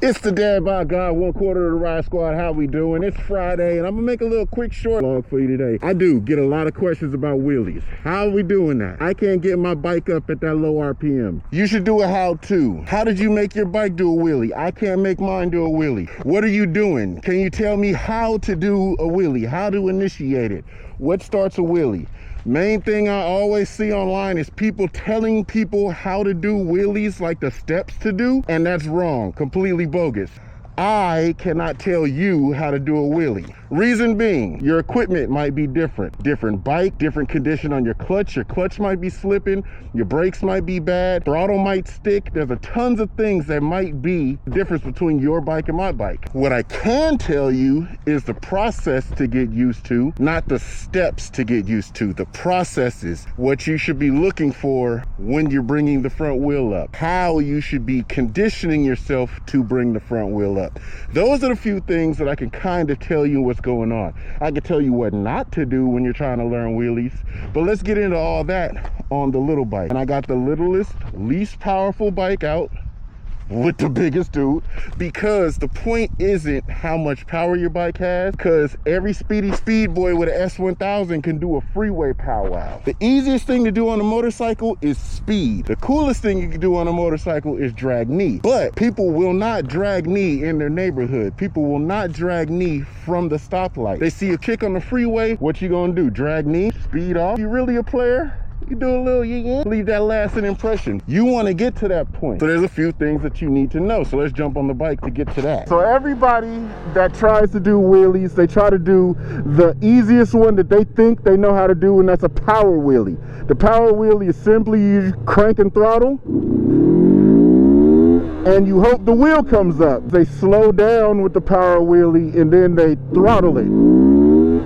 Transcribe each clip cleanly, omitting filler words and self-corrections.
It's the Dad by God, 1/4 of the Ride Squad. How we doing? It's Friday, and I'm gonna make a little quick short vlog for you today. I do get a lot of questions about wheelies. How are we doing that? I can't get my bike up at that low RPM. You should do a how-to. How did you make your bike do a wheelie? I can't make mine do a wheelie. What are you doing? Can you tell me how to do a wheelie? How to initiate it? What starts a wheelie? Main thing I always see online is people telling people how to do wheelies, like the steps to do, and that's wrong, completely bogus. I cannot tell you how to do a wheelie. Reason being, your equipment might be different. Different bike, different condition on your clutch might be slipping, your brakes might be bad, throttle might stick. There's a tons of things that might be the difference between your bike and my bike. What I can tell you is the process to get used to, not the steps to get used to. The process is what you should be looking for when you're bringing the front wheel up, how you should be conditioning yourself to bring the front wheel up. Those are the few things that I can kind of tell you what's going on. I can tell you what not to do when you're trying to learn wheelies, but let's get into all that on the little bike. And I got the littlest, least powerful bike out with the biggest dude, because the point isn't how much power your bike has, because every speed boy with an S1000 can do a freeway powwow. The easiest thing to do on a motorcycle is speed. The coolest thing you can do on a motorcycle is drag knee. But people will not drag knee in their neighborhood. People will not drag knee from the stoplight. They see a chick on the freeway, what you gonna do? Drag knee, speed off? You really a player? You do a little leave that lasting impression. You want to get to that point. So there's a few things that you need to know. So let's jump on the bike to get to that. So everybody that tries to do wheelies, they try to do the easiest one that they think they know how to do, and that's a power wheelie. The power wheelie is simply you crank and throttle, and you hope the wheel comes up. They slow down with the power wheelie and then they throttle it.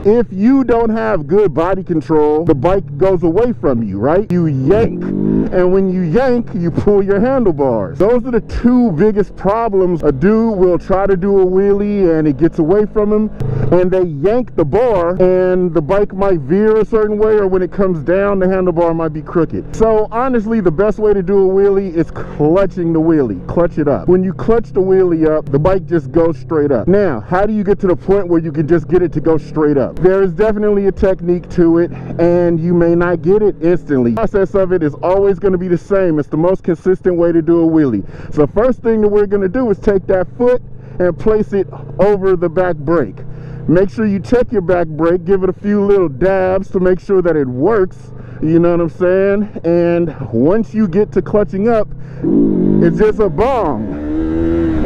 If you don't have good body control, the bike goes away from you, right? You yank, and when you yank, you pull your handlebars. Those are the two biggest problems. A dude will try to do a wheelie and it gets away from him, and they yank the bar and the bike might veer a certain way, or when it comes down, the handlebar might be crooked. So honestly, the best way to do a wheelie is clutching the wheelie. Clutch it up. When you clutch the wheelie up, the bike just goes straight up. Now, how do you get to the point where you can just get it to go straight up? There is definitely a technique to it, and you may not get it instantly. The process of it is always going to be the same. It's the most consistent way to do a wheelie. So first thing that we're going to do is take that foot and place it over the back brake. Make sure you check your back brake, give it a few little dabs to make sure that it works. You know what I'm saying? And once you get to clutching up, it's just a bong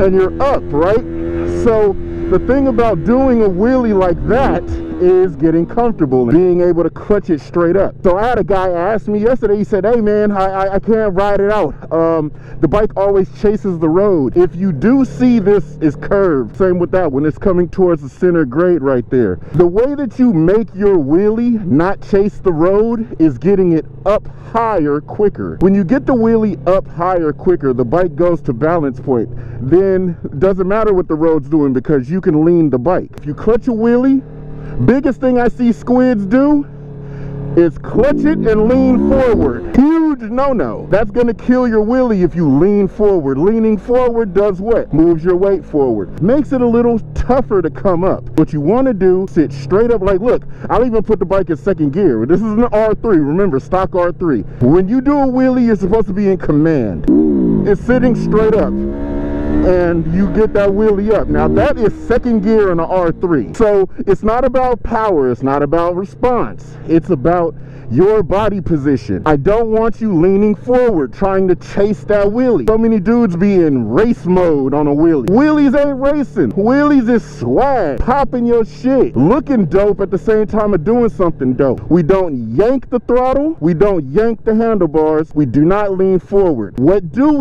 and you're up, right? So the thing about doing a wheelie like that is getting comfortable and being able to clutch it straight up. So I had a guy ask me yesterday, he said, hey man, I can't ride it out. The bike always chases the road. If you do see this is curved, same with that one, it's coming towards the center grade right there. The way that you make your wheelie not chase the road is getting it up higher quicker. When you get the wheelie up higher quicker, the bike goes to balance point. Then it doesn't matter what the road's doing because you can lean the bike. If you clutch a wheelie, biggest thing I see squids do is clutch it and lean forward. Huge no-no. That's gonna kill your wheelie if you lean forward. Leaning forward does what? Moves your weight forward. Makes it a little tougher to come up. What you wanna do, sit straight up. Like, look, I'll even put the bike in second gear. This is an R3, remember, stock R3. When you do a wheelie, you're supposed to be in command. It's sitting straight up, and you get that wheelie up. Now that is second gear in an R3. So it's not about power, it's not about response, it's about your body position. I don't want you leaning forward trying to chase that wheelie. So many dudes be in race mode on a wheelie. Wheelies ain't racing. Wheelies is swag, popping your shit, looking dope at the same time of doing something dope. We don't yank the throttle, we don't yank the handlebars, we do not lean forward. What do?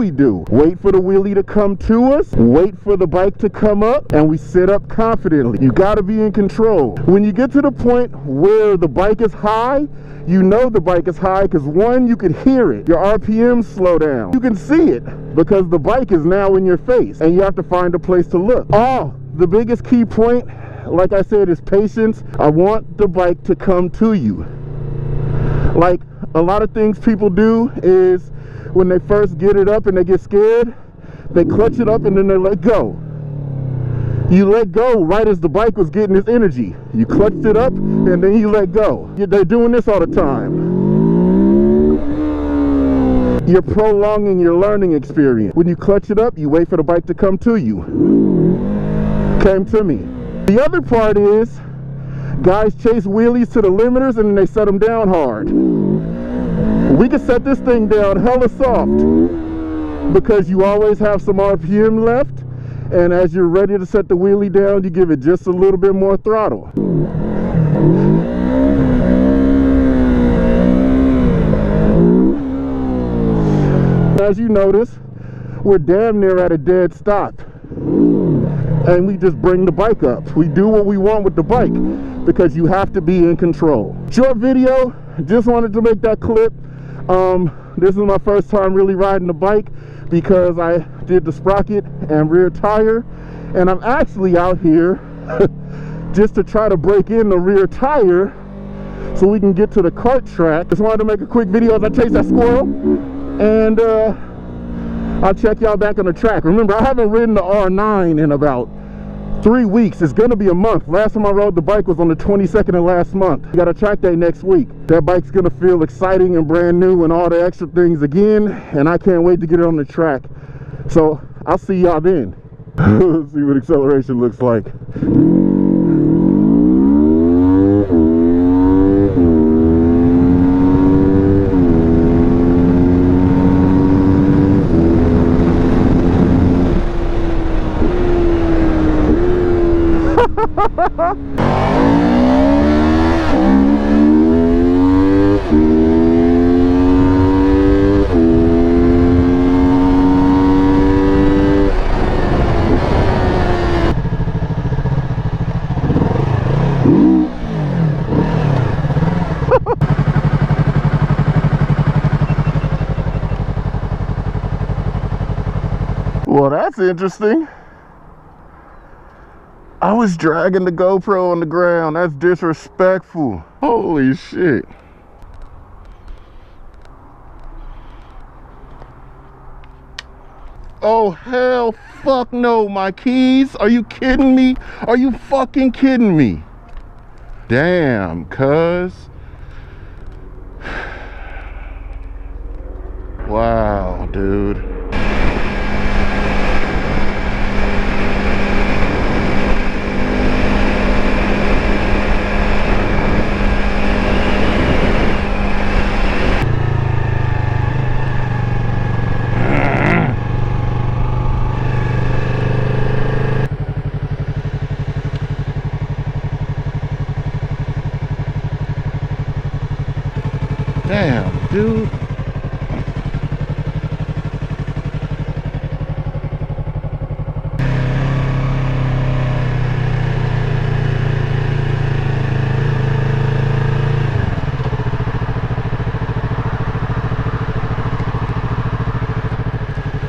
Wait for the wheelie to come to us, wait for the bike to come up, and we sit up confidently. You gotta be in control. When you get to the point where the bike is high, you know the bike is high because one, you can hear it. Your RPMs slow down. You can see it because the bike is now in your face and you have to find a place to look. The biggest key point, like I said, is patience. I want the bike to come to you. Like a lot of things people do is when they first get it up and they get scared, They clutch it up and then they let go. You let go right as the bike was getting its energy. You clutched it up and then you let go. They're doing this all the time. You're prolonging your learning experience. When you clutch it up, you wait for the bike to come to you. Came to me. The other part is, guys chase wheelies to the limiters and then they set them down hard. We can set this thing down hella soft because you always have some RPM left. And as you're ready to set the wheelie down, you give it just a little bit more throttle. As you notice, we're damn near at a dead stop. And we just bring the bike up. We do what we want with the bike because you have to be in control. Short video, just wanted to make that clip. This is my first time really riding the bike because I did the sprocket and rear tire, and I'm actually out here just to try to break in the rear tire so we can get to the kart track. Just wanted to make a quick video as I chase that squirrel, and I'll check y'all back on the track. Remember, I haven't ridden the R9 in about 3 weeks. It's gonna be a month. Last time I rode the bike was on the 22nd of last month. We got a track day next week. That bike's gonna feel exciting and brand new and all the extra things again, and I can't wait to get it on the track. So I'll see y'all then. Let's see what acceleration looks like. Well, that's interesting. I was dragging the GoPro on the ground. That's disrespectful. Holy shit. Oh, hell fuck no, my keys. Are you kidding me? Are you fucking kidding me? Damn, cuz. Wow, dude. Damn, dude.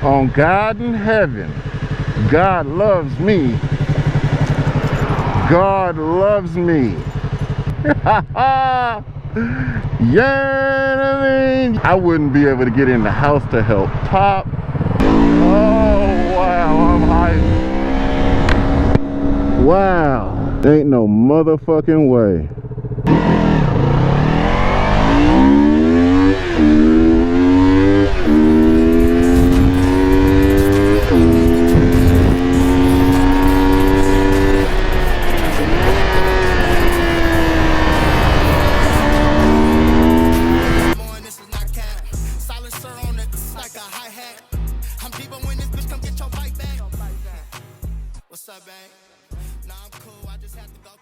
On God in heaven, God loves me. God loves me. Yeah, I mean, I wouldn't be able to get in the house to help Pop. Oh, wow, I'm high. Wow, ain't no motherfucking way. What's up, bang? Nah, I'm cool. I just have to go.